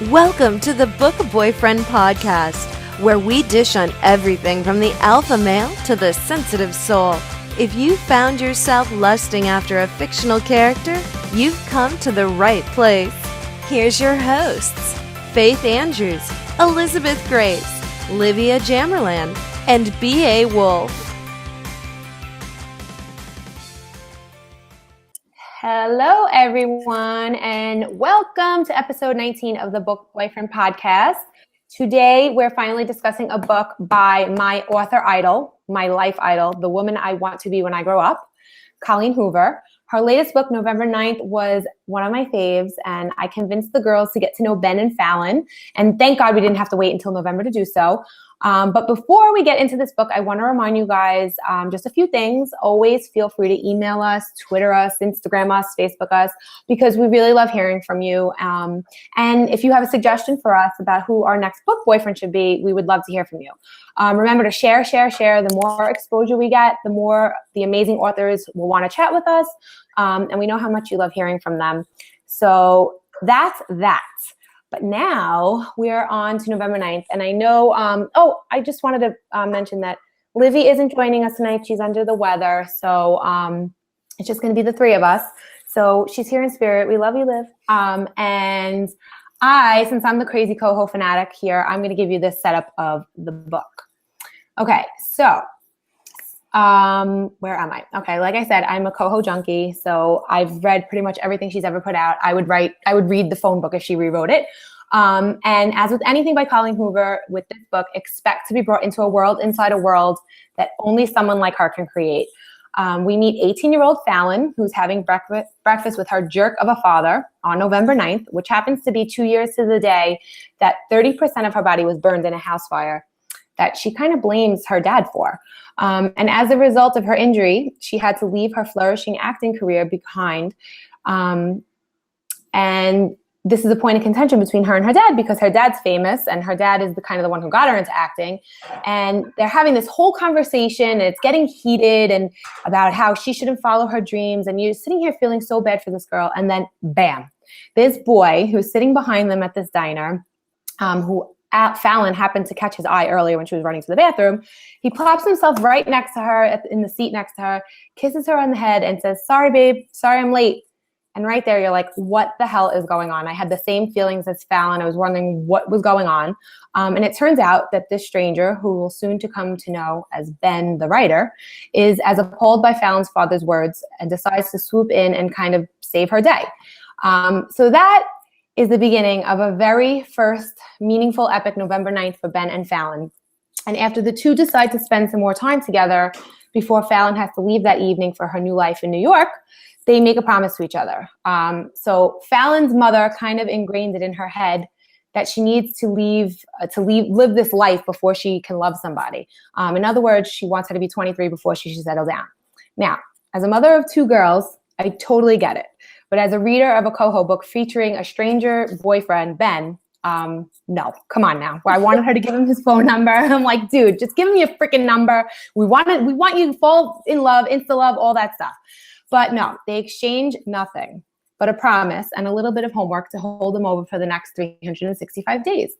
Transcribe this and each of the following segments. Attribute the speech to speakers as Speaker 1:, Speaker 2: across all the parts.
Speaker 1: Welcome to the Book Boyfriend podcast, where we dish on everything from the alpha male to the sensitive soul. If you found yourself lusting after a fictional character, you've come to the right place. Here's your hosts, Faith Andrews, Elizabeth Grace, Livia Jamerland, and B.A. Wolf.
Speaker 2: Hello, everyone, and welcome to episode 19 of the Book Boyfriend podcast. Today, we're finally discussing a book by my author idol, my life idol, the woman I want to be when I grow up, Colleen Hoover. Her latest book, November 9th, was one of my faves, and I convinced the girls to get to know Ben and Fallon, and thank God we didn't have to wait until November to do so. But before we get into this book, I want to remind you guys just a few things. Always feel free to email us, Twitter us, Instagram us, Facebook us, because we really love hearing from you. And if you have a suggestion for us about who our next book boyfriend should be, we would love to hear from you. Remember to share. The more exposure we get, the more the amazing authors will want to chat with us. And we know how much you love hearing from them. So that's that. But now we're on to November 9th. And I know, I just wanted to mention that Livy isn't joining us tonight. She's under the weather. So it's just going to be the three of us. So she's here in spirit. We love you, Liv. And I, since I'm the crazy Coho fanatic here, I'm going to give you this setup of the book. Okay, so where am I? Okay, like I said, I'm a Coho junkie, so I've read pretty much everything she's ever put out. I would read the phone book if she rewrote it. And as with anything by Colleen Hoover, with this book, expect to be brought into a world inside a world that only someone like her can create. We meet 18-year-old Fallon, who's having breakfast with her jerk of a father on November 9th, which happens to be 2 years to the day that 30% of her body was burned in a house fire that she kind of blames her dad for. And as a result of her injury, she had to leave her flourishing acting career behind. And this is a point of contention between her and her dad because her dad's famous and her dad is the one who got her into acting. And they're having this whole conversation and it's getting heated and about how she shouldn't follow her dreams. And you're sitting here feeling so bad for this girl. And then bam, this boy who's sitting behind them at this diner, who Fallon happened to catch his eye earlier when she was running to the bathroom. He plops himself right next to her in the seat next to her, kisses her on the head and says, "Sorry, babe. Sorry, I'm late." And right there, you're like, what the hell is going on? I had the same feelings as Fallon. I was wondering what was going on. And it turns out that this stranger, who will soon to come to know as Ben, the writer, is as appalled by Fallon's father's words and decides to swoop in and kind of save her day. So that is the beginning of a very first meaningful epic November 9th for Ben and Fallon. And after the two decide to spend some more time together before Fallon has to leave that evening for her new life in New York, they make a promise to each other. So Fallon's mother kind of ingrained it in her head that she needs to live this life before she can love somebody. In other words, she wants her to be 23 before she should settle down. Now, as a mother of two girls, I totally get it. But as a reader of a Coho book featuring a stranger boyfriend, Ben, no, come on now. Where I wanted her to give him his phone number. I'm like, dude, just give me a freaking number. We want you to fall in love, insta love, all that stuff. But no, they exchange nothing but a promise and a little bit of homework to hold them over for the next 365 days.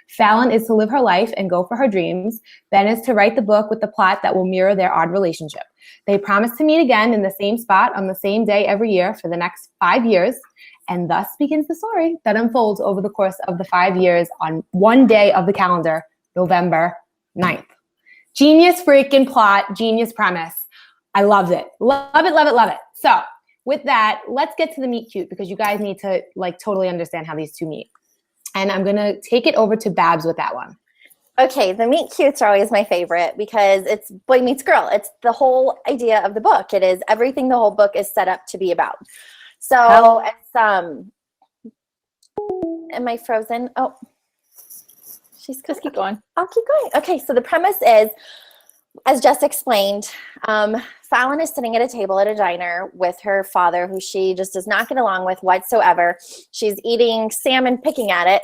Speaker 2: Fallon is to live her life and go for her dreams. Ben is to write the book with the plot that will mirror their odd relationship. They promise to meet again in the same spot on the same day every year for the next 5 years. And thus begins the story that unfolds over the course of the 5 years on one day of the calendar, November 9th. Genius freaking plot, genius premise. I loved it. Love it, love it, love it. So with that, let's get to the meet cute because you guys need to totally understand how these two meet. And I'm going to take it over to Babs with that one.
Speaker 3: Okay, the meet cutes are always my favorite because it's boy meets girl. It's the whole idea of the book. It is everything the whole book is set up to be about. So it's, am I frozen? Oh,
Speaker 4: Just keep going.
Speaker 3: I'll keep going. Okay, so the premise is, as Jess explained, Fallon is sitting at a table at a diner with her father, who she just does not get along with whatsoever. She's eating salmon, picking at it.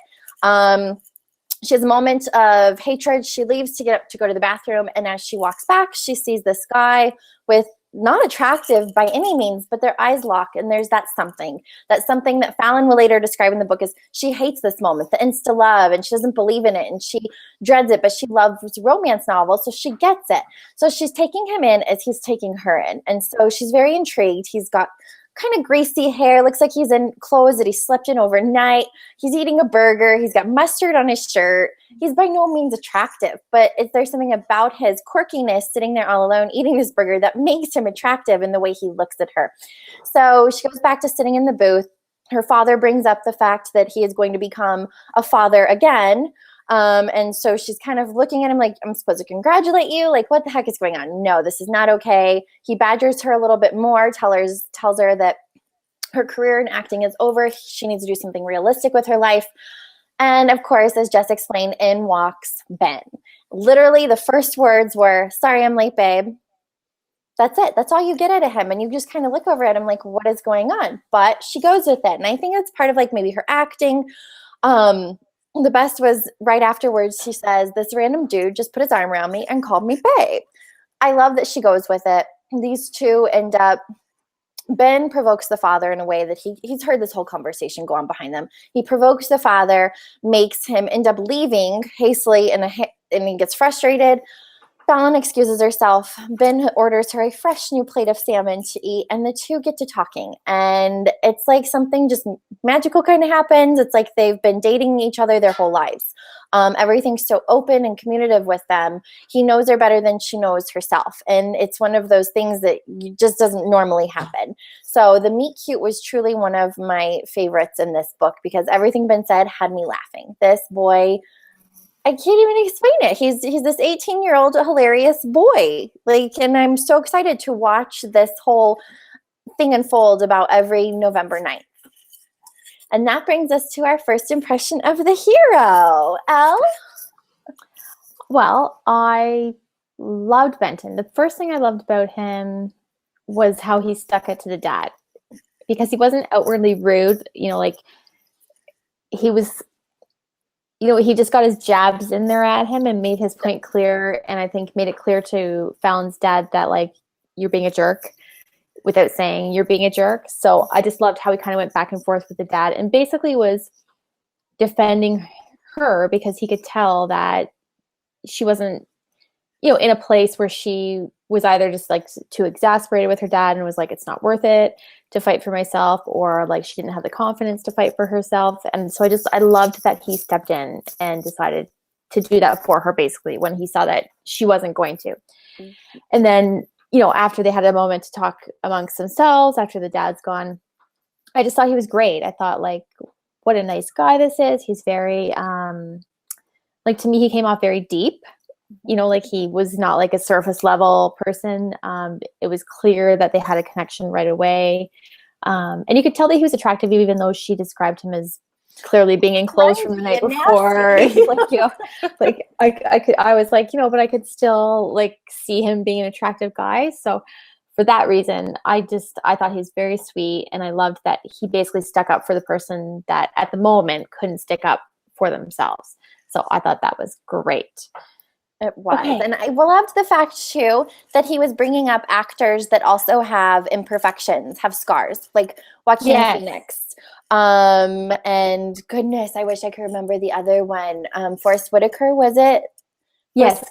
Speaker 3: She has a moment of hatred. She leaves to get up to go to the bathroom, and as she walks back, she sees this guy with not attractive by any means, but their eyes lock, and there's that something that Fallon will later describe in the book is she hates this moment, the insta love, and she doesn't believe in it, and she dreads it, but she loves romance novels, so she gets it. So she's taking him in as he's taking her in, and so she's very intrigued. He's got kind of greasy hair, looks like he's in clothes that he slept in overnight. He's eating a burger. He's got mustard on his shirt. He's by no means attractive, but there's something about his quirkiness sitting there all alone eating this burger that makes him attractive in the way he looks at her. So she goes back to sitting in the booth. Her father brings up the fact that he is going to become a father again. And so she's kind of looking at him like, I'm supposed to congratulate you. Like, what the heck is going on? No, this is not okay. He badgers her a little bit more, tells her that her career in acting is over. She needs to do something realistic with her life. And of course, as Jess explained, in walks Ben. Literally, the first words were, sorry, I'm late, babe. That's it. That's all you get out of him. And you just kind of look over at him like, what is going on? But she goes with it. And I think it's part of like maybe her acting. The best was right afterwards, she says, this random dude just put his arm around me and called me babe. I love that she goes with it. These two end up, Ben provokes the father in a way that he's heard this whole conversation go on behind them. He provokes the father, makes him end up leaving hastily, and he gets frustrated. Fallon excuses herself. Ben orders her a fresh new plate of salmon to eat, and the two get to talking. And it's like something just magical kind of happens. It's like they've been dating each other their whole lives. Everything's so open and communicative with them. He knows her better than she knows herself. And it's one of those things that just doesn't normally happen. So the meet cute was truly one of my favorites in this book because everything Ben said had me laughing. This boy, I can't even explain it. He's this 18-year-old hilarious boy. And I'm so excited to watch this whole thing unfold about every November 9th. And that brings us to our first impression of the hero. Elle?
Speaker 4: Well, I loved Benton. The first thing I loved about him was how he stuck it to the dad because he wasn't outwardly rude. He was, he just got his jabs in there at him and made his point clear. And I think made it clear to Fallon's dad that you're being a jerk without saying you're being a jerk. So I just loved how he kind of went back and forth with the dad and basically was defending her because he could tell that she wasn't, in a place where she was either just too exasperated with her dad and was like, it's not worth it to fight for myself, or she didn't have the confidence to fight for herself. And so I loved that he stepped in and decided to do that for her basically when he saw that she wasn't going to. Mm-hmm. And then, after they had a moment to talk amongst themselves, after the dad's gone, I just thought he was great. I thought what a nice guy this is. He's very, to me, he came off very deep. He was not a surface level person. It was clear that they had a connection right away. And you could tell that he was attractive, even though she described him as clearly being enclosed from the night before. I was but I could still see him being an attractive guy. So for that reason, I thought he was very sweet. And I loved that he basically stuck up for the person that at the moment couldn't stick up for themselves. So I thought that was great.
Speaker 3: It was. Okay. And I loved the fact, too, that he was bringing up actors that also have imperfections, have scars, like Joaquin Phoenix. And goodness, I wish I could remember the other one. Forrest Whitaker, was it?
Speaker 4: Yes,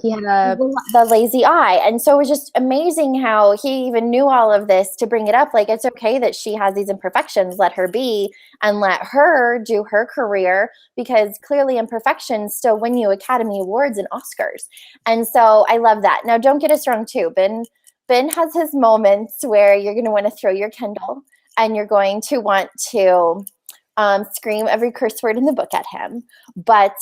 Speaker 4: he had
Speaker 3: the lazy eye. And so it was just amazing how he even knew all of this to bring it up. It's okay that she has these imperfections. Let her be and let her do her career because clearly imperfections still win you Academy Awards and Oscars. And so I love that. Now, don't get us wrong, too. Ben has his moments where you're going to want to throw your Kindle and you're going to want to scream every curse word in the book at him. But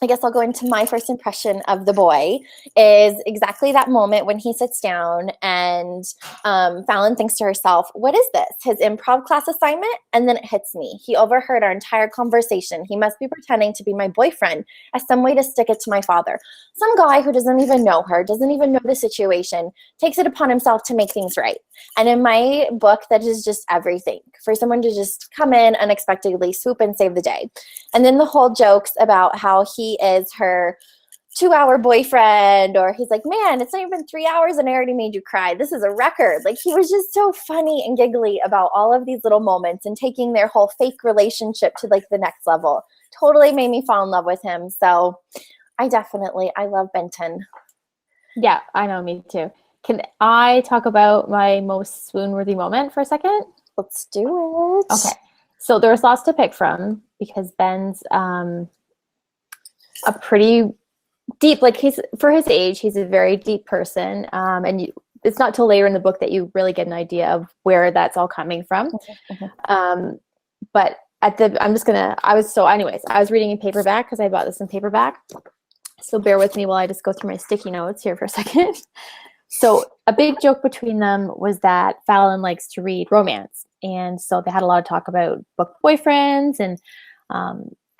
Speaker 3: I guess I'll go into my first impression of the boy is exactly that moment when he sits down and Fallon thinks to herself, what is this? His improv class assignment? And then it hits me. He overheard our entire conversation. He must be pretending to be my boyfriend as some way to stick it to my father. Some guy who doesn't even know her, doesn't even know the situation, takes it upon himself to make things right. And in my book, that is just everything. For someone to just come in unexpectedly, swoop and save the day. And then the whole jokes about how he is her 2-hour boyfriend, or he's like, man, it's not even 3 hours and I already made you cry. This is a record. Like, he was just so funny and giggly about all of these little moments and taking their whole fake relationship to like the next level. Totally made me fall in love with him. So I love Benton.
Speaker 4: Yeah, I know, me too. Can I talk about my most swoon-worthy moment for a second?
Speaker 3: Let's do it.
Speaker 4: Okay. So there's lots to pick from because Ben's a pretty deep, like for his age, he's a very deep person. And it's not till later in the book that you really get an idea of where that's all coming from. But I was reading in paperback because I bought this in paperback. So bear with me while I just go through my sticky notes here for a second. So a big joke between them was that Fallon likes to read romance. And so they had a lot of talk about book boyfriends and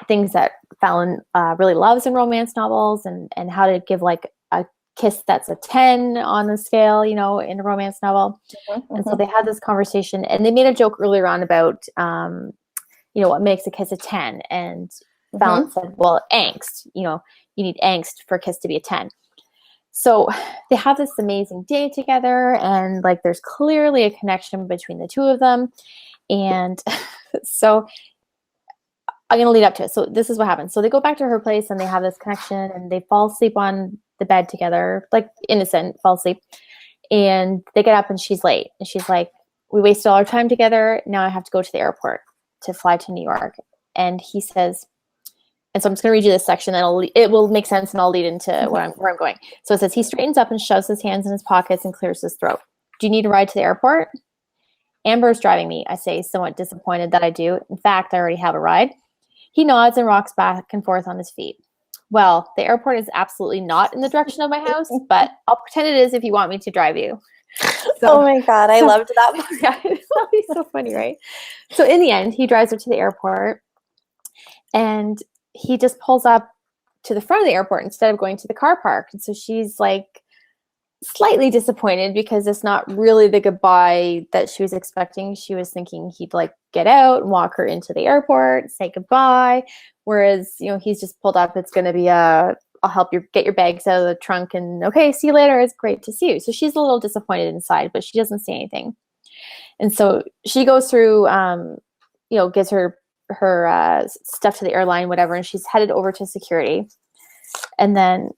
Speaker 4: things that Fallon really loves in romance novels, and how to give like a kiss that's a 10 on the scale, in a romance novel. And so they had this conversation, and they made a joke earlier on about, what makes a kiss a 10. And Fallon said, well, angst, you need angst for a kiss to be a 10. So they have this amazing day together, and like there's clearly a connection between the two of them. And so I'm going to lead up to it. So this is what happens. So they go back to her place and they have this connection, and they fall asleep on the bed together, like innocent, fall asleep. And they get up and she's late. And she's like, we wasted all our time together. Now I have to go to the airport to fly to New York. And he says, and so I'm just going to read you this section, and it will make sense, and I'll lead into where I'm going. So it says, he straightens up and shoves his hands in his pockets and clears his throat. Do you need a ride to the airport? Amber's driving me, I say, somewhat disappointed that I do. In fact, I already have a ride. He nods and rocks back and forth on his feet. Well, the airport is absolutely not in the direction of my house, but I'll pretend it is if you want me to drive you.
Speaker 3: Oh my God, I loved that.
Speaker 4: Yeah, that'd be so funny, right? So in the end, he drives her to the airport, and he just pulls up to the front of the airport instead of going to the car park. And so she's like slightly disappointed because it's not really the goodbye that she was expecting. She was thinking he'd like get out and walk her into the airport, say goodbye. Whereas, he's just pulled up. It's going to be I'll help you get your bags out of the trunk, and okay, see you later. It's great to see you. So she's a little disappointed inside, but she doesn't say anything. And so she goes through, gives her stuff to the airline, whatever, and she's headed over to security. And then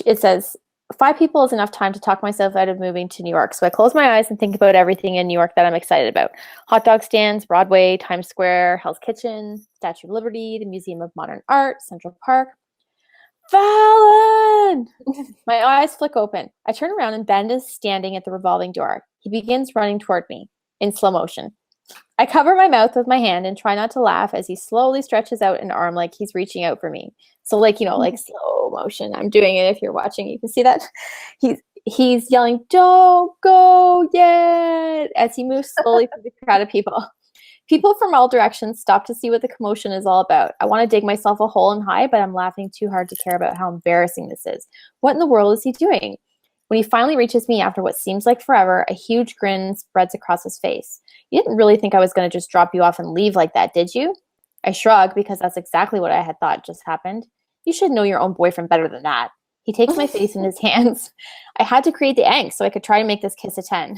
Speaker 4: it says, 5 people is enough time to talk myself out of moving to New York. So I close my eyes and think about everything in New York that I'm excited about. Hot dog stands, Broadway, Times Square, Hell's Kitchen, Statue of Liberty, the Museum of Modern Art, Central Park. Fallon! My eyes flick open. I turn around and Ben is standing at the revolving door. He begins running toward me in slow motion. I cover my mouth with my hand and try not to laugh as he slowly stretches out an arm like he's reaching out for me. So like slow motion. I'm doing it. If you're watching, you can see that. He's yelling, "Don't go yet," as he moves slowly through the crowd of people. People from all directions stop to see what the commotion is all about. I want to dig myself a hole and hide, but I'm laughing too hard to care about how embarrassing this is. What in the world is he doing? When he finally reaches me after what seems like forever, a huge grin spreads across his face. You didn't really think I was going to just drop you off and leave like that, did you? I shrug because that's exactly what I had thought just happened. You should know your own boyfriend better than that. He takes my face in his hands. I had to create the angst so I could try to make this kiss a 10.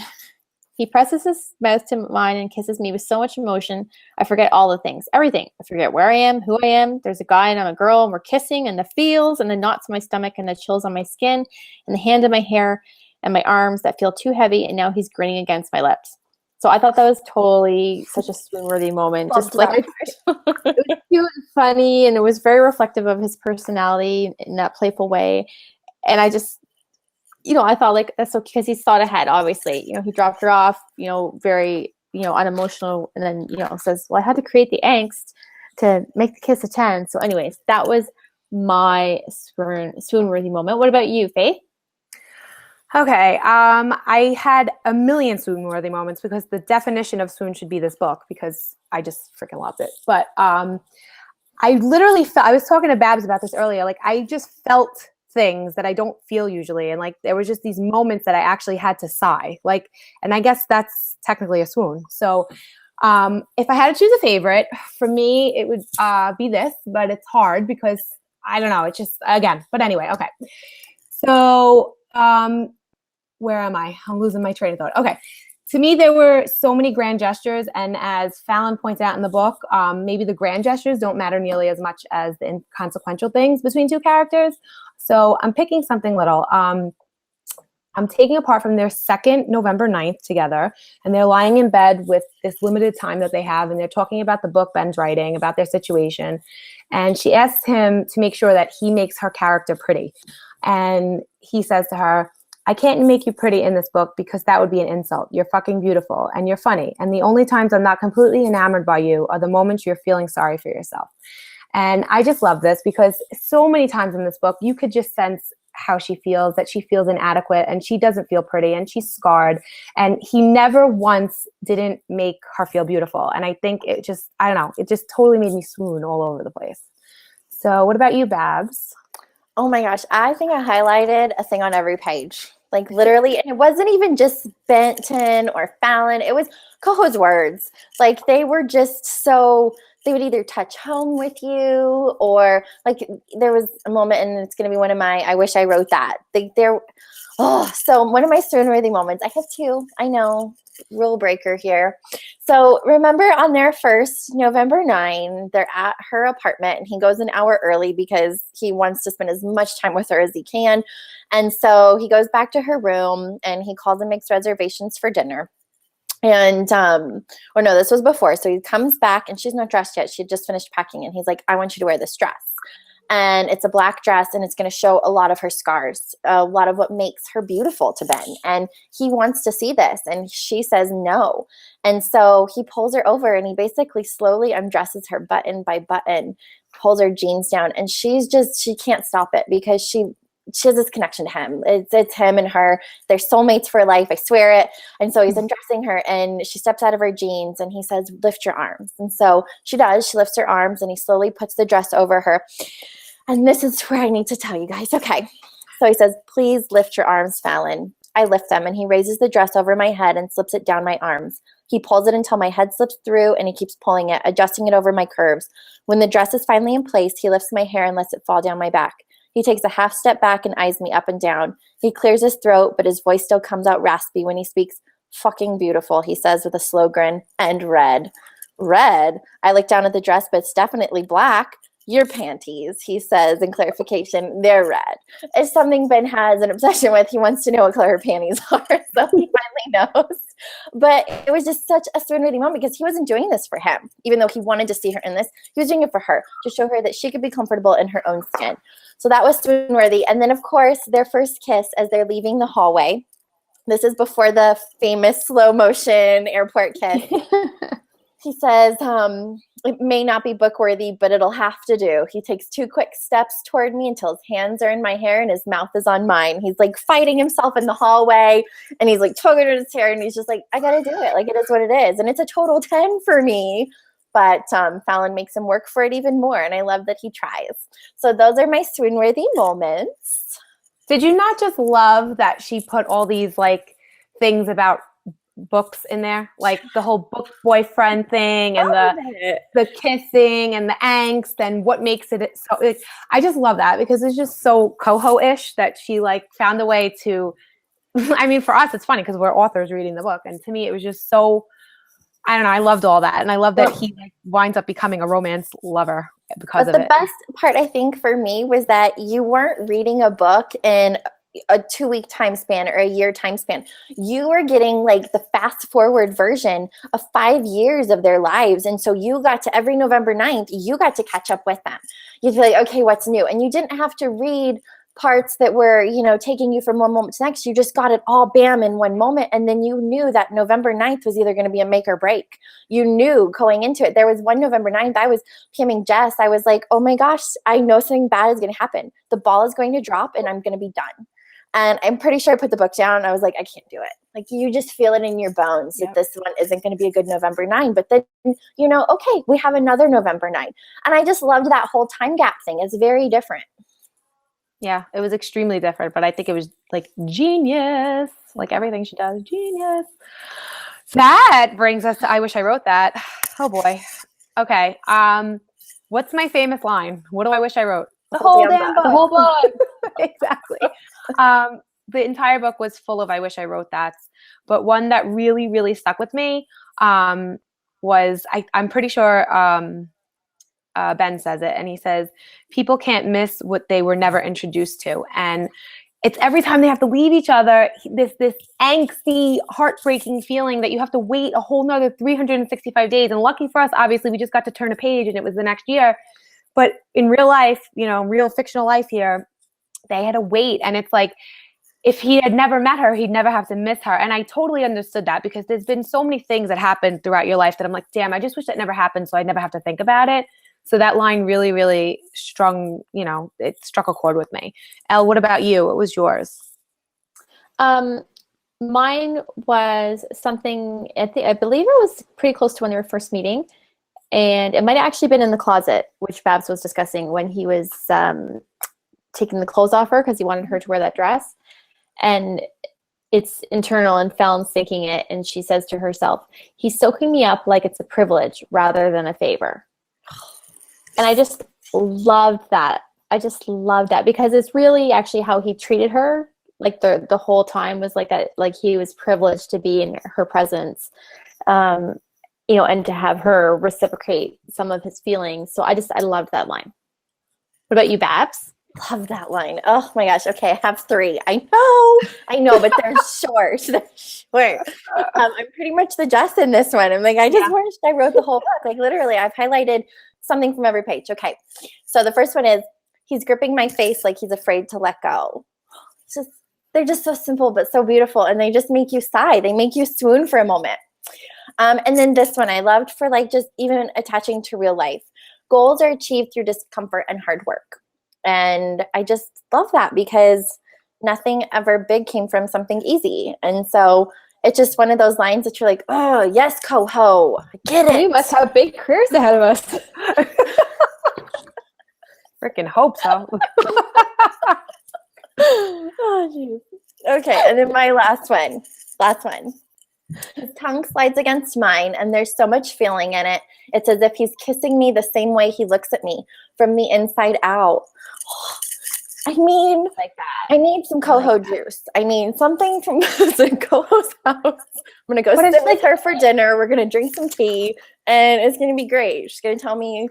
Speaker 4: He presses his mouth to mine and kisses me with so much emotion, I forget all the things, everything. I forget where I am, who I am. There's a guy and I'm a girl, and we're kissing, and the feels and the knots in my stomach and the chills on my skin and the hand in my hair and my arms that feel too heavy, and now he's grinning against my lips. So I thought that was totally such a swoon-worthy moment. Just like it was cute and funny, and it was very reflective of his personality in that playful way. And I just, I thought like that's okay because he's thought ahead. Obviously, he dropped her off, very, unemotional, and then says, "Well, I had to create the angst to make the kiss a 10." So, anyways, that was my swoon-worthy moment. What about you, Faith?
Speaker 2: Okay, I had a million swoon-worthy moments because the definition of swoon should be this book because I just freaking loved it. But I literally felt, I was talking to Babs about this earlier, like I just felt things that I don't feel usually. And like there was just these moments that I actually had to sigh. Like, and I guess that's technically a swoon. So if I had to choose a favorite, for me, it would be this, but it's hard because I don't know. It's just, again, but anyway, okay. So, where am I? I'm losing my train of thought. Okay. To me, there were so many grand gestures. And as Fallon points out in the book, maybe the grand gestures don't matter nearly as much as the inconsequential things between two characters. So I'm picking something little. I'm taking apart from their second November 9th together, and they're lying in bed with this limited time that they have, and they're talking about the book Ben's writing, about their situation. And she asks him to make sure that he makes her character pretty. And he says to her, I can't make you pretty in this book because that would be an insult. You're fucking beautiful and you're funny. And the only times I'm not completely enamored by you are the moments you're feeling sorry for yourself. And I just love this because so many times in this book, you could just sense how she feels, that she feels inadequate and she doesn't feel pretty and she's scarred. And he never once didn't make her feel beautiful. And I think it just, I don't know, it just totally made me swoon all over the place. So what about you, Babs?
Speaker 3: Oh my gosh, I think I highlighted a thing on every page. Like literally, and it wasn't even just Benton or Fallon. It was Coho's words. Like they were just so, they would either touch home with you or like there was a moment, and it's going to be one of my, I wish I wrote that. So one of my swoon-worthy moments, I have two, I know, rule breaker here. So remember on their first November 9, they're at her apartment and he goes an hour early because he wants to spend as much time with her as he can. And so he goes back to her room and he calls and makes reservations for dinner. And, or no, this was before. So he comes back and she's not dressed yet. She had just finished packing and he's like, I want you to wear this dress. And it's a black dress and it's going to show a lot of her scars, a lot of what makes her beautiful to Ben. And he wants to see this. And she says no. And so he pulls her over and he basically slowly undresses her button by button, pulls her jeans down. And she can't stop it because she has this connection to him. It's him and her. They're soulmates for life. I swear it. And so he's undressing her and she steps out of her jeans and he says, lift your arms. And so she does. She lifts her arms and he slowly puts the dress over her. And this is where I need to tell you guys. Okay. So he says, please lift your arms, Fallon. I lift them and he raises the dress over my head and slips it down my arms. He pulls it until my head slips through and he keeps pulling it, adjusting it over my curves. When the dress is finally in place, he lifts my hair and lets it fall down my back. He takes a half step back and eyes me up and down. He clears his throat, but his voice still comes out raspy when he speaks. Fucking beautiful, he says with a slow grin. And red. Red? I look down at the dress, but it's definitely black. Your panties, he says in clarification, they're red. It's something Ben has an obsession with. He wants to know what color her panties are, so he finally knows. But it was just such a swoon-worthy moment because he wasn't doing this for him, even though he wanted to see her in this. He was doing it for her, to show her that she could be comfortable in her own skin. So that was swoon-worthy. And then, of course, their first kiss as they're leaving the hallway. This is before the famous slow-motion airport kiss. He says, it may not be book-worthy, but it'll have to do. He takes 2 quick steps toward me until his hands are in my hair and his mouth is on mine. He's like fighting himself in the hallway and he's like tugging at his hair and he's just like, I gotta do it. Like it is what it is. And it's a total 10 for me. But Fallon makes him work for it even more. And I love that he tries. So those are my swoon-worthy moments.
Speaker 2: Did you not just love that she put all these like things about books in there, like the whole book boyfriend thing and the kissing and the angst and what makes it so I just love that because it's just so Coho-ish that she like found a way to I mean for us it's funny because we're authors reading the book, and to me it was just so, I don't know, I loved all that, and I love that he like winds up becoming a romance lover because of it.
Speaker 3: But the best part I think for me was that you weren't reading a book in a 2-week time span or a year time span. You were getting like the fast forward version of 5 years of their lives. And so you got to every November 9th, you got to catch up with them. You'd be like, okay, what's new? And you didn't have to read parts that were, taking you from one moment to the next. You just got it all bam in one moment. And then you knew that November 9th was either going to be a make or break. You knew going into it. There was one November 9th, I was PMing Jess. I was like, oh my gosh, I know something bad is going to happen. The ball is going to drop and I'm going to be done. And I'm pretty sure I put the book down and I was like, I can't do it. Like you just feel it in your bones that this one isn't going to be a good November 9. But then, okay, we have another November 9. And I just loved that whole time gap thing. It's very different.
Speaker 2: Yeah, it was extremely different, but I think it was like genius. Like everything she does, genius. That brings us to I wish I wrote that. Oh boy. Okay. What's my famous line? What do I wish I wrote? The whole damn book.
Speaker 4: The whole book.
Speaker 2: Exactly. The entire book was full of I wish I wrote that. But one that really, really stuck with me was, I'm pretty sure Ben says it, and he says, people can't miss what they were never introduced to. And it's every time they have to leave each other, this angsty, heartbreaking feeling that you have to wait a whole nother 365 days. And lucky for us, obviously, we just got to turn a page and it was the next year. But in real life, real fictional life here, they had to wait. And it's like, if he had never met her, he'd never have to miss her. And I totally understood that, because there's been so many things that happen throughout your life that I'm like, damn, I just wish that never happened so I'd never have to think about it. So that line really, really it struck a chord with me. Elle, what about you? What was yours?
Speaker 4: Mine was something, I believe it was pretty close to when they were first meeting. And it might have actually been in the closet, which Babs was discussing, when he was taking the clothes off her because he wanted her to wear that dress. And it's internal, and Fallon's thinking it, and she says to herself, he's soaking me up like it's a privilege rather than a favor. And I just loved that. Because it's really actually how he treated her. Like the whole time was like that, like he was privileged to be in her presence, and to have her reciprocate some of his feelings. So I loved that line. What about you, Babs?
Speaker 3: Love that line. Oh my gosh. Okay, I have 3. I know, but they're short. They're short. I'm pretty much the Jess in this one. I'm like, I just wished I wrote the whole book. Like literally, I've highlighted something from every page. Okay. So the first one is, he's gripping my face like he's afraid to let go. They're just so simple, but so beautiful. And they just make you sigh. They make you swoon for a moment. And then this one I loved for like just even attaching to real life. Goals are achieved through discomfort and hard work. And I just love that, because nothing ever big came from something easy. And so it's just one of those lines that you're like, oh, yes, Coho, I get it.
Speaker 4: We must have big careers ahead of us.
Speaker 2: Freaking hope so.
Speaker 3: Oh, geez. Okay, and then my last one. His tongue slides against mine, and there's so much feeling in it. It's as if he's kissing me the same way he looks at me, from the inside out. I mean, like that. I need some Coho juice. I need something from Coho's house. I'm going to go sit with her for dinner. We're going to drink some tea, and it's going to be great. She's going to tell me,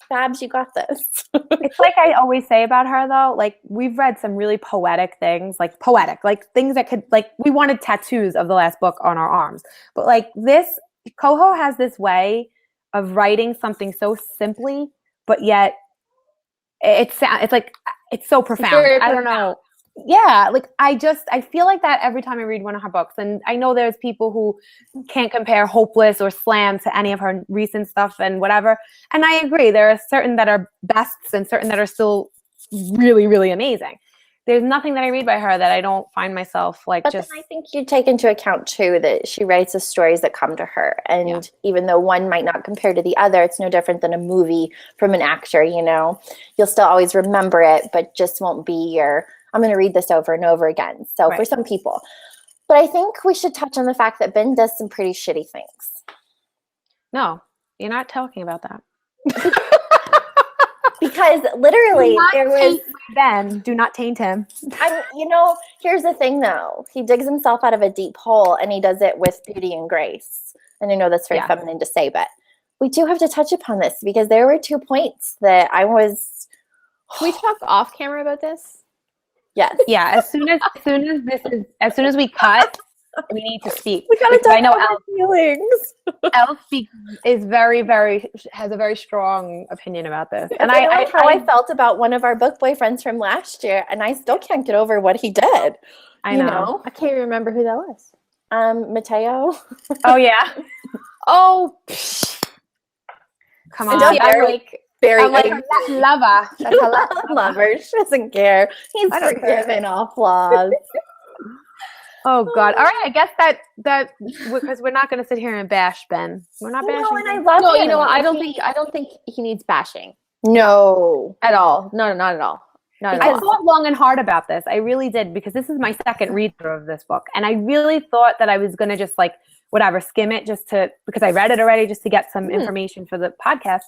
Speaker 3: Babs, you got this.
Speaker 2: It's like I always say about her, though, like we've read some really poetic things, like things that could, like we wanted tattoos of the last book on our arms. But like this, Coho has this way of writing something so simply, but yet it's like, it's so profound. I don't know. Yeah, like I feel like that every time I read one of her books. And I know there's people who can't compare Hopeless or Slam to any of her recent stuff and whatever. And I agree. There are certain that are bests and certain that are still really, really amazing. There's nothing that I read by her that I don't find myself like
Speaker 3: but
Speaker 2: just.
Speaker 3: Then I think you take into account too that she writes the stories that come to her, and even though one might not compare to the other, it's no different than a movie from an actor. You'll still always remember it, but just won't be your. I'm going to read this over and over again. So for some people, but I think we should touch on the fact that Ben does some pretty shitty things.
Speaker 2: No, you're not talking about that.
Speaker 3: Because literally there was
Speaker 2: Ben, do not taint him.
Speaker 3: Here's the thing though. He digs himself out of a deep hole, and he does it with beauty and grace. And I know that's very feminine to say, but we do have to touch upon this, because there were 2 points that I was.
Speaker 4: Can we talk off camera about this?
Speaker 3: Yes.
Speaker 2: Yeah. As soon as we cut, we need to speak.
Speaker 3: We gotta talk about
Speaker 2: our
Speaker 3: feelings.
Speaker 2: Elle is has a very strong opinion about this.
Speaker 3: And I felt about one of our book boyfriends from last year, and I still can't get over what he did.
Speaker 2: I know.
Speaker 4: I can't remember who that was.
Speaker 3: Mateo.
Speaker 2: Oh yeah.
Speaker 4: Oh.
Speaker 2: Come on.
Speaker 3: I'm like
Speaker 2: lover. That's a
Speaker 3: lover. She doesn't care. He's forgiven all flaws.
Speaker 2: Oh God! All right, I guess that because we're not going to sit here and bash Ben. We're not bashing.
Speaker 3: No, and I love him.
Speaker 4: I don't think he needs bashing.
Speaker 3: No,
Speaker 4: at all. No, not at all. Not at
Speaker 2: I
Speaker 4: all.
Speaker 2: thought long and hard about this. I really did, because this is my second read through of this book. And I really thought that I was going to just like, whatever, skim it because I read it already just to get some information for the podcast.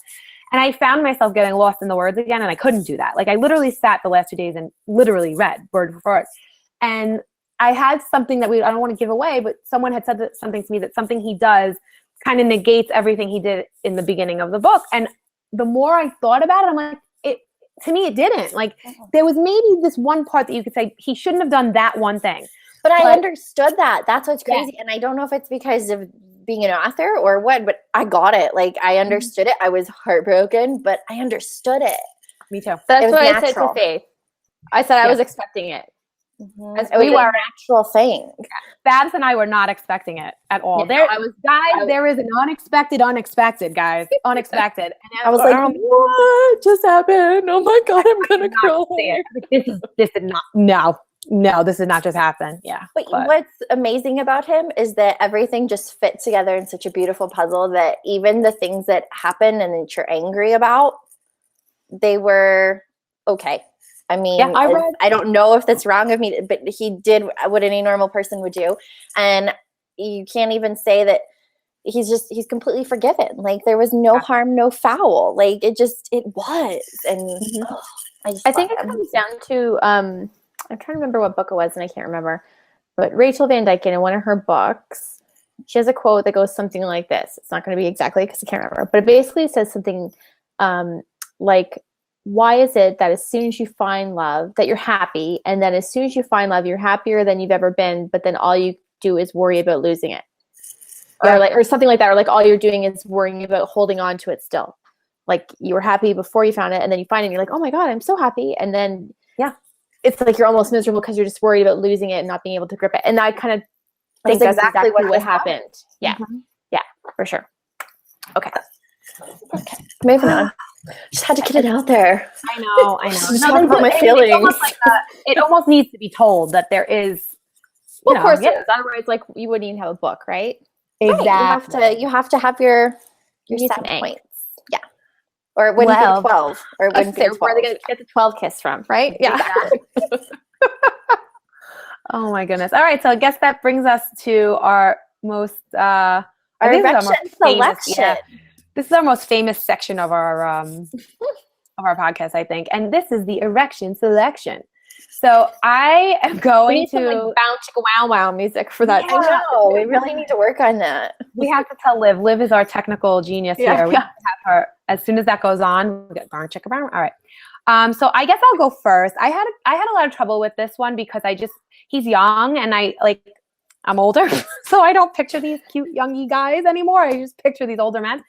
Speaker 2: And I found myself getting lost in the words again, and I couldn't do that. Like, I literally sat the last 2 days and literally read word for word. And I had something that I don't want to give away, but someone had said something to me that something he does kind of negates everything he did in the beginning of the book. And the more I thought about it, I'm like, to me, it didn't. Like, there was maybe this one part that you could say he shouldn't have done that one thing.
Speaker 3: But I understood that. That's what's crazy. Yeah. And I don't know if it's because of being an author or what, but I got it. Like, I understood it. I was heartbroken, but I understood it.
Speaker 2: Me too.
Speaker 4: That's what I said to Faith. I said I was expecting it.
Speaker 3: Mm-hmm. As we were a natural thing.
Speaker 2: Babs and I were not expecting it at all. There is an unexpected, guys. Unexpected. And
Speaker 3: I was like,
Speaker 2: what just happened? Oh my God, I'm gonna cry. This did not. No, this did not just happen. Yeah.
Speaker 3: But what's amazing about him is that everything just fit together in such a beautiful puzzle that even the things that happen and that you're angry about, they were okay. I mean, I don't know if that's wrong of me, but he did what any normal person would do. And you can't even say that he's completely forgiven. Like, there was no harm, no foul. Like, it was. And
Speaker 4: I think it comes down to, I'm trying to remember what book it was and I can't remember, but Rachel Van Dyke in one of her books, she has a quote that goes something like this. It's not going to be exactly because I can't remember, but it basically says something like, why is it that as soon as you find love that you're happy, and then as soon as you find love you're happier than you've ever been, but then all you do is worry about losing it, or something like that, or like all you're doing is worrying about holding on to it still. Like, you were happy before you found it, and then you find it and you're like, oh my God, I'm so happy, and then it's like you're almost miserable because you're just worried about losing it and not being able to grip it. And I kind of think that's exactly what happened. Yeah. Yeah, for sure. Okay,
Speaker 3: moving on. Just had to get it out there.
Speaker 2: I know.
Speaker 3: Just talk about my feelings.
Speaker 2: It almost needs to be told that there is.
Speaker 4: Well, of course, it is. Otherwise, like, you wouldn't even have a book, right?
Speaker 2: Exactly.
Speaker 3: Right. You have to have your sad points. Yeah. Or it wouldn't be 12. Or it wouldn't be 12.
Speaker 4: Where are they going to get the 12 kiss from, right? Yeah.
Speaker 2: Oh my goodness. All right. So I guess that brings us to our most
Speaker 3: our erection selection.
Speaker 2: Yeah. This is our most famous section of our podcast, I think, and this is the erection selection. So I am going to
Speaker 4: bounce chicka wow wow music for that.
Speaker 3: I know. We really need to work on that.
Speaker 2: We have to tell Liv. Liv is our technical genius here. We have to have her as soon as that goes on. We get bounce chicka wow. All right. So I guess I'll go first. I had a lot of trouble with this one because he's young and I'm older, so I don't picture these cute youngy guys anymore. I just picture these older men.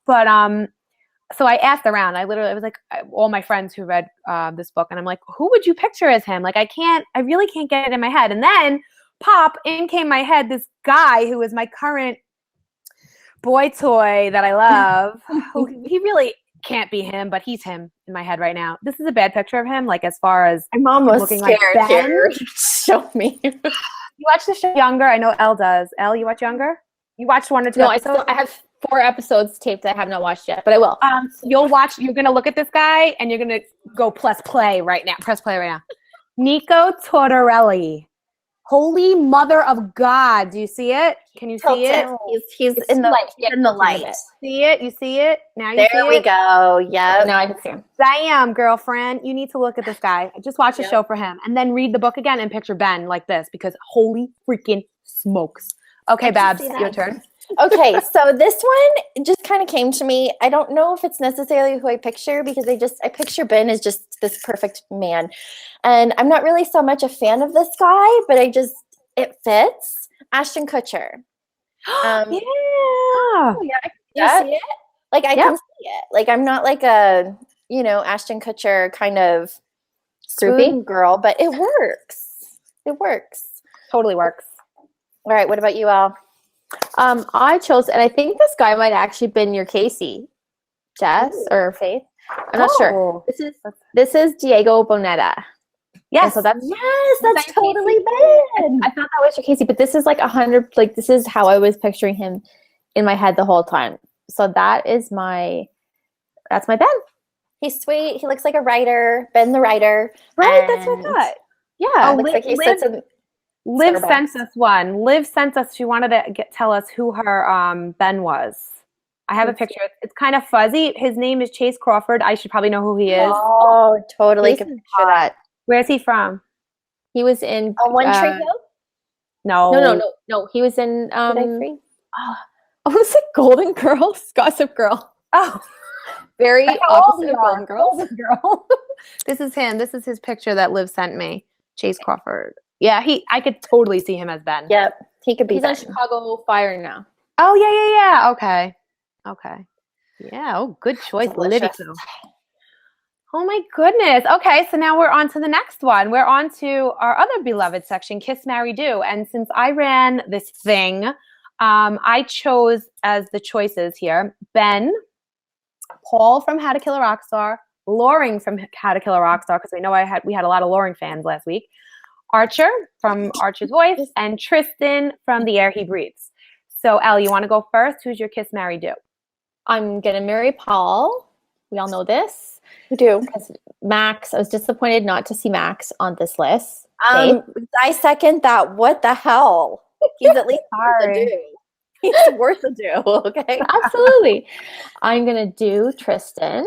Speaker 2: But so I asked around. I was like, all my friends who read this book, and I'm like, who would you picture as him? Like, I really can't get it in my head. And then in came my head this guy who is my current boy toy that I love. Who he really can't be him, but he's him in my head right now. This is a bad picture of him, like as far as
Speaker 3: I'm almost looking scared
Speaker 2: like Ben.
Speaker 3: Here. Show me.
Speaker 2: You watch the show Younger? I know Elle does. Elle, you watch Younger? You watched 1 or 2 episodes?
Speaker 4: I have 4 episodes taped that I have not watched yet, but I will.
Speaker 2: You're going to look at this guy and you're going to go press play right now. Nico Tortorelli. Holy Mother of God. Do you see it? Can you see it?
Speaker 3: He's in the light. In the light.
Speaker 2: See it? You see it? Now you see it?
Speaker 3: There we go. Yep.
Speaker 4: Now I can see him.
Speaker 2: Damn, girlfriend. You need to look at this guy. Just watch the show for him. And then read the book again and picture Ben like this because holy freaking smokes. Okay, Babs, your turn.
Speaker 3: Okay, so this one just kind of came to me. I don't know if it's necessarily who I picture because I picture Ben as just this perfect man. And I'm not really so much a fan of this guy, but it fits. Ashton Kutcher.
Speaker 2: Yeah.
Speaker 3: Oh, yeah. You see it? Like, I can see it. Like, I'm not like a, Ashton Kutcher kind of swoon girl, but it works. It works.
Speaker 2: Totally works.
Speaker 3: All right, what about you, Al?
Speaker 4: I chose, and I think this guy might actually been your Casey, Jess or Faith. I'm not sure. This is Diego Boneta.
Speaker 2: Yes,
Speaker 4: so that's
Speaker 3: totally Ben.
Speaker 4: I thought that was your Casey, but this is like 100. Like, this is how I was picturing him in my head the whole time. So that's my Ben.
Speaker 3: He's sweet. He looks like a writer, Ben the writer.
Speaker 2: Right, that's what I thought. Yeah,
Speaker 3: Looks like he sits in
Speaker 2: Liv
Speaker 3: Starbucks.
Speaker 2: sent us one. Liv sent us. She wanted to tell us who her Ben was. I have a picture. It's kind of fuzzy. His name is Chase Crawford. I should probably know who he is.
Speaker 3: Oh, totally.
Speaker 4: This
Speaker 3: Can
Speaker 4: is
Speaker 3: picture
Speaker 4: hot.
Speaker 3: that.
Speaker 2: Where's he from?
Speaker 4: He was in
Speaker 3: One Tree Hill?
Speaker 4: No. He was in
Speaker 3: Did I freeze?
Speaker 4: I was like Golden Girls, Gossip Girl.
Speaker 2: Oh,
Speaker 4: Very opposite of Golden Girls.
Speaker 2: Golden Girl. This is him. This is his picture that Liv sent me. Chase Crawford. Yeah, I could totally see him as Ben.
Speaker 3: Yep. He could be
Speaker 4: He's
Speaker 3: Ben.
Speaker 4: on Chicago Fire now.
Speaker 2: Oh, yeah. Okay. Yeah, oh, good choice, Livy.
Speaker 3: Delicious.
Speaker 2: Oh my goodness. Okay, so now we're on to the next one. We're on to our other beloved section, Kiss, Marry, Do. And since I ran this thing, I chose as the choices here, Ben, Paul from How to Kill a Rock Star, Loring from How to Kill a Rock Star, because we know we had a lot of Loring fans last week, Archer from Archer's Voice, and Tristan from The Air He Breathes. So, Elle, you want to go first? Who's your Kiss, Marry, Do?
Speaker 4: I'm gonna marry Paul. We all know this.
Speaker 3: We do.
Speaker 4: Because Max, I was disappointed not to see Max on this list.
Speaker 3: I second that. What the hell? He's at least worth a do. He's worth a do, okay?
Speaker 4: Absolutely. I'm gonna do Tristan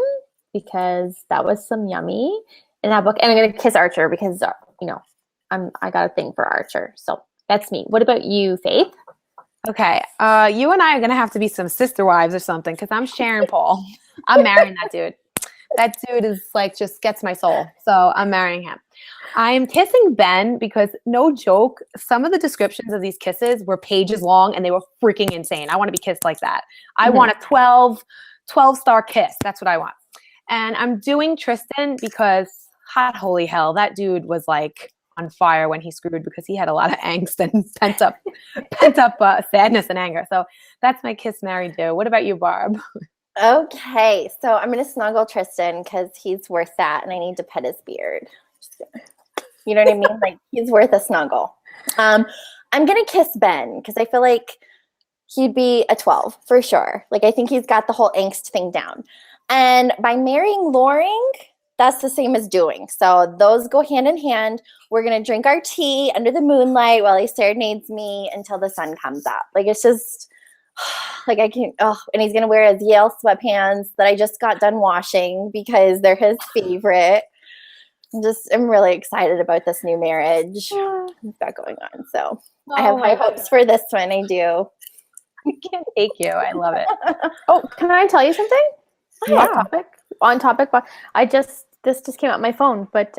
Speaker 4: because that was some yummy in that book, and I'm gonna kiss Archer because I got a thing for Archer. So that's me. What about you, Faith?
Speaker 2: Okay, you and I are going to have to be some sister wives or something because I'm sharing Paul. I'm marrying that dude. That dude is like just gets my soul. So I'm marrying him. I am kissing Ben because no joke, some of the descriptions of these kisses were pages long and they were freaking insane. I want to be kissed like that. I want a 12-star kiss. That's what I want. And I'm doing Tristan because hot holy hell, that dude was like on fire when he screwed because he had a lot of angst and pent up sadness and anger. So that's my kiss, marry, do. What about you, Barb?
Speaker 3: Okay, so I'm going to snuggle Tristan because he's worth that and I need to pet his beard. You know what I mean? Like, he's worth a snuggle. I'm going to kiss Ben because I feel like he'd be a 12 for sure. Like, I think he's got the whole angst thing down. And by marrying Loring, that's the same as doing. So those go hand in hand. We're going to drink our tea under the moonlight while he serenades me until the sun comes up. Like, it's just, like, I can't, and he's going to wear his Yale sweatpants that I just got done washing because they're his favorite. I'm really excited about this new marriage we've got going on. So I have high hopes for this one. I do.
Speaker 2: I can't take you. I love it.
Speaker 4: Oh, can I tell you something?
Speaker 2: Yeah.
Speaker 4: On topic, but this just came out on my phone, but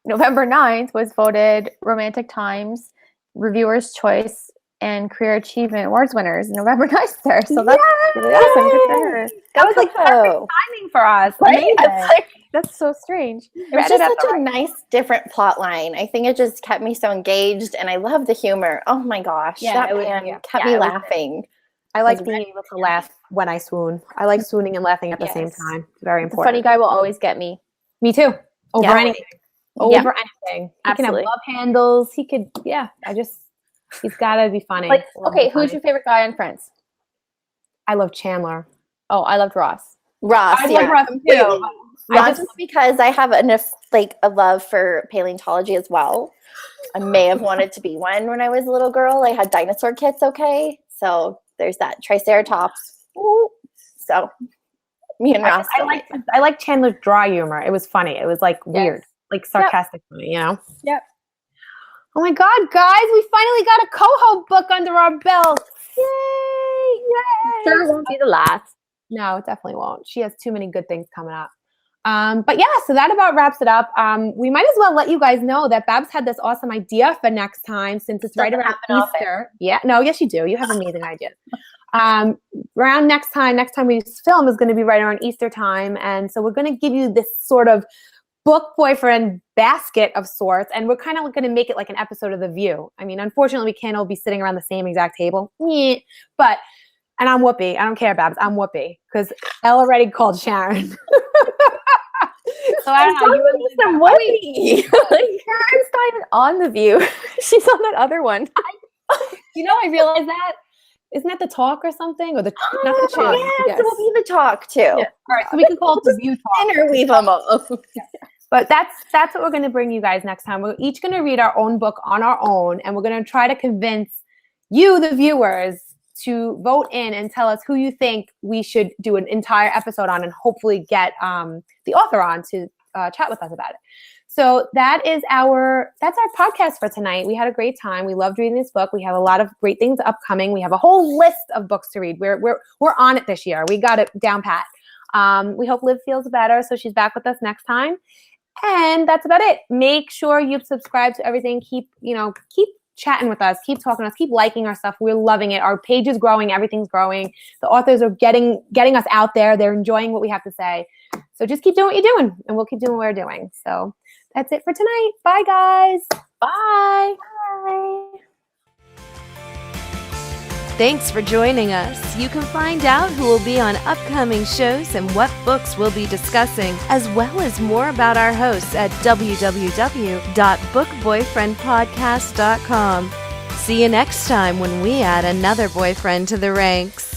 Speaker 4: November 9th was voted Romantic Times Reviewer's Choice and Career Achievement Awards winners. November 9th there, so that's really awesome. Good for her.
Speaker 2: That was like perfect timing for us.
Speaker 4: Right? That's so strange.
Speaker 3: It was just such a nice, different plot line. I think it just kept me so engaged, and I love the humor. Oh my gosh, that man kept me laughing.
Speaker 2: I like being able to laugh when I swoon. I like swooning and laughing at the same time. It's very important.
Speaker 4: The funny guy will always get me.
Speaker 2: Me too. Over anything. Over anything. He
Speaker 4: Absolutely.
Speaker 2: can have love handles. He could, he's got to be funny.
Speaker 4: Like, okay, who's your favorite guy on Friends?
Speaker 2: I love Chandler.
Speaker 4: Oh, I loved Ross.
Speaker 2: I love Ross too.
Speaker 3: Ross is because I have a love for paleontology as well. I may have wanted to be one when I was a little girl. I had dinosaur kits, so there's that Triceratops. Ooh. So me and Ross.
Speaker 2: I like Chandler's dry humor. It was funny. It was like weird, like sarcastic funny, you know?
Speaker 4: Yep.
Speaker 2: Oh my God, guys, we finally got a Coho book under our belt.
Speaker 4: Yay! Sure, it won't be the last.
Speaker 2: No, it definitely won't. She has too many good things coming up. But yeah, so that about wraps it up. We might as well let you guys know that Babs had this awesome idea for next time since it's right around Easter. Yeah, no, yes you do. You have amazing ideas. Around next time we film is going to be right around Easter time. And so we're going to give you this sort of book boyfriend basket of sorts. And we're kind of going to make it like an episode of The View. I mean, unfortunately, we can't all be sitting around the same exact table. But, and I'm Whoopi. I don't care, Babs. I'm Whoopi because Elle already called Sharon. So I don't know.
Speaker 4: You Sharon's not even on The View. She's on that other one.
Speaker 2: I realized that isn't that the talk or something? Or the not the chew?
Speaker 3: Yes, it'll be the talk too.
Speaker 2: Yeah. All right, so we can call it the view talk.
Speaker 3: Interweave them all.
Speaker 2: But that's what we're going to bring you guys next time. We're each going to read our own book on our own, and we're going to try to convince you, the viewers, to vote in and tell us who you think we should do an entire episode on, and hopefully get the author on to chat with us about it. So that's our podcast for tonight. We had a great time. We loved reading this book. We have a lot of great things upcoming. We have a whole list of books to read. We're on it this year. We got it down pat. We hope Liv feels better, so she's back with us next time. And that's about it. Make sure you subscribe to everything. Keep chatting with us. Keep talking to us. Keep liking our stuff. We're loving it. Our page is growing. Everything's growing. The authors are getting us out there. They're enjoying what we have to say. So just keep doing what you're doing, and we'll keep doing what we're doing. So that's it for tonight. Bye, guys.
Speaker 4: Bye.
Speaker 3: Bye.
Speaker 1: Thanks for joining us. You can find out who will be on upcoming shows and what books we'll be discussing, as well as more about our hosts at www.bookboyfriendpodcast.com. See you next time when we add another boyfriend to the ranks.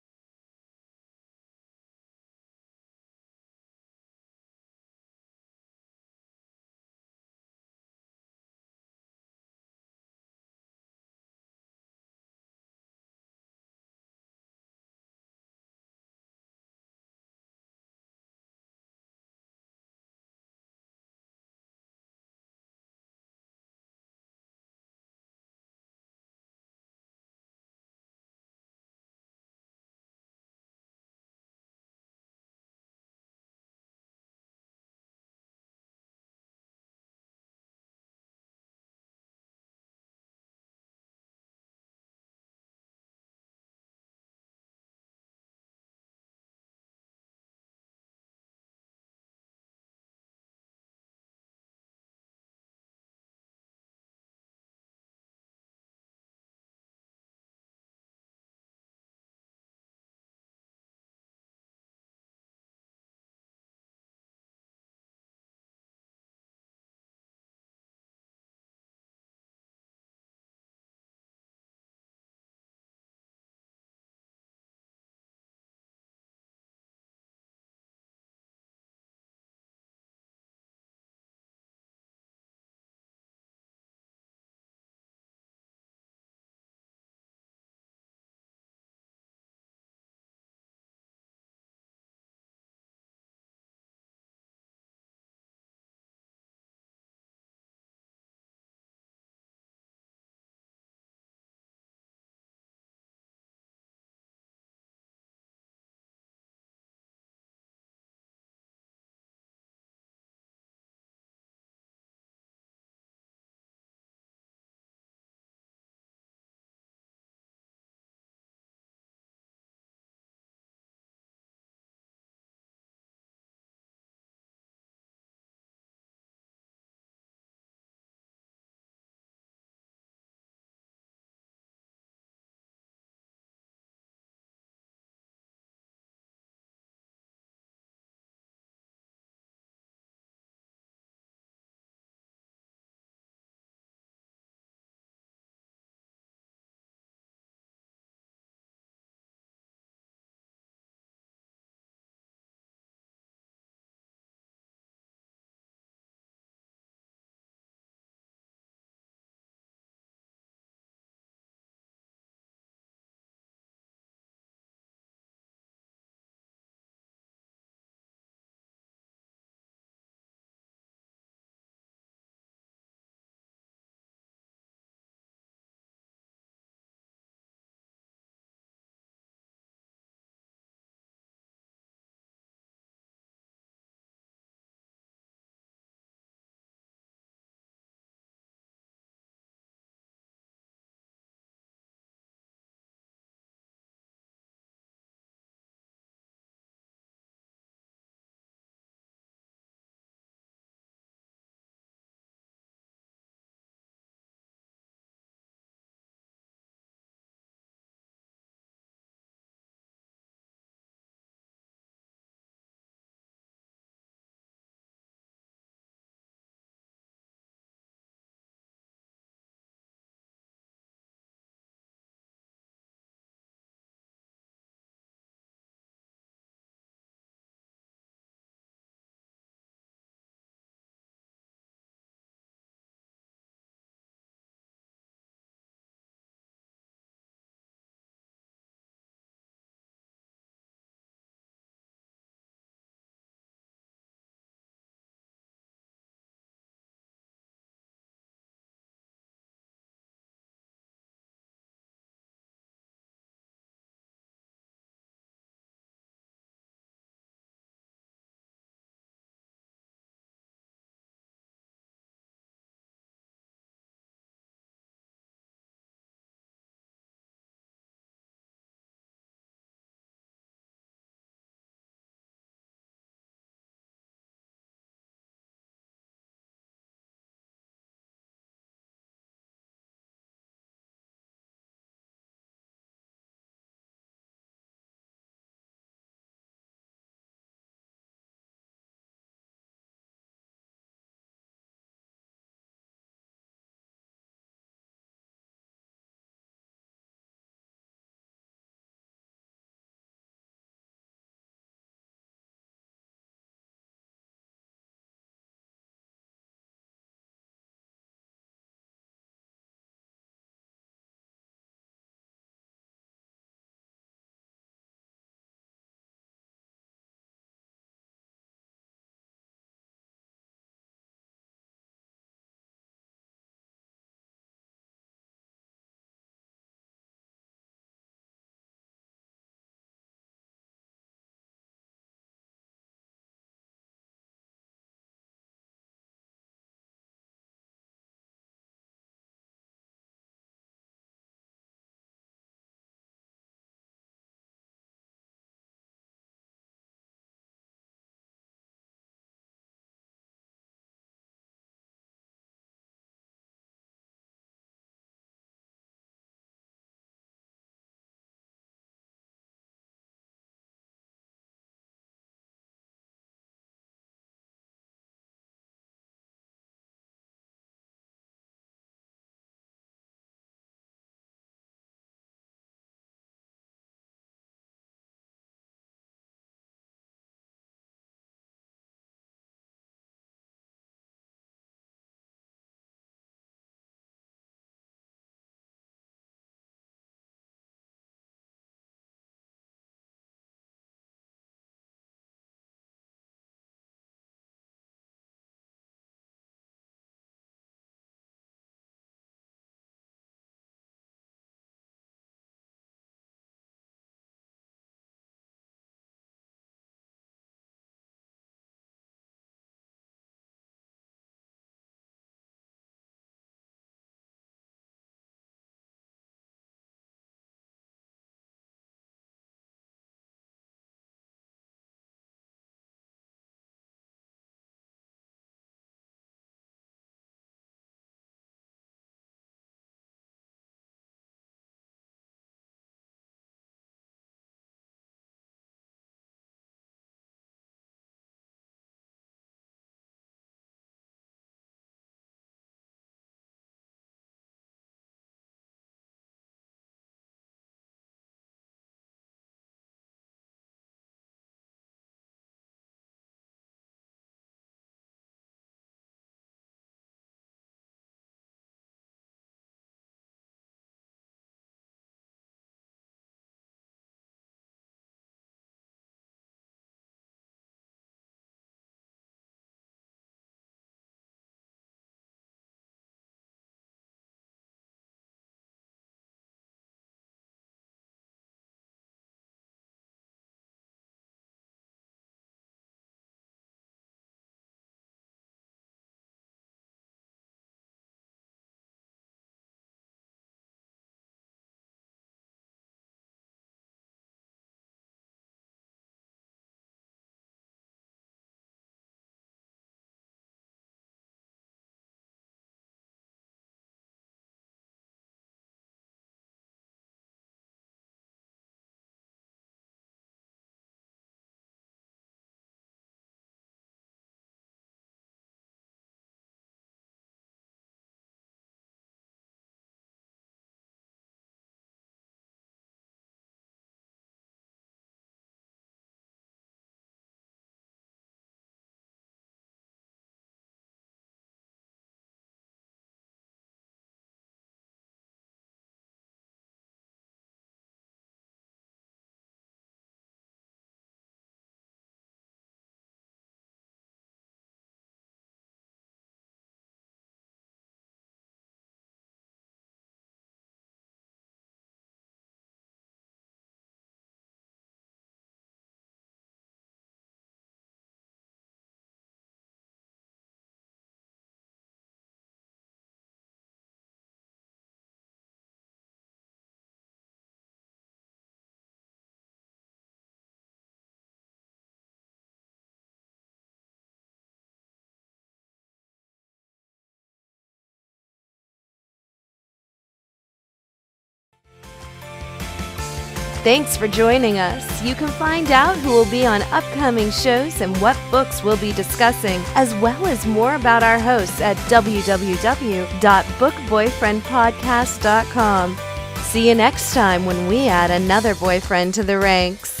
Speaker 1: Thanks for joining us. You can find out who will be on upcoming shows and what books we'll be discussing, as well as more about our hosts at www.bookboyfriendpodcast.com. See you next time when we add another boyfriend to the ranks.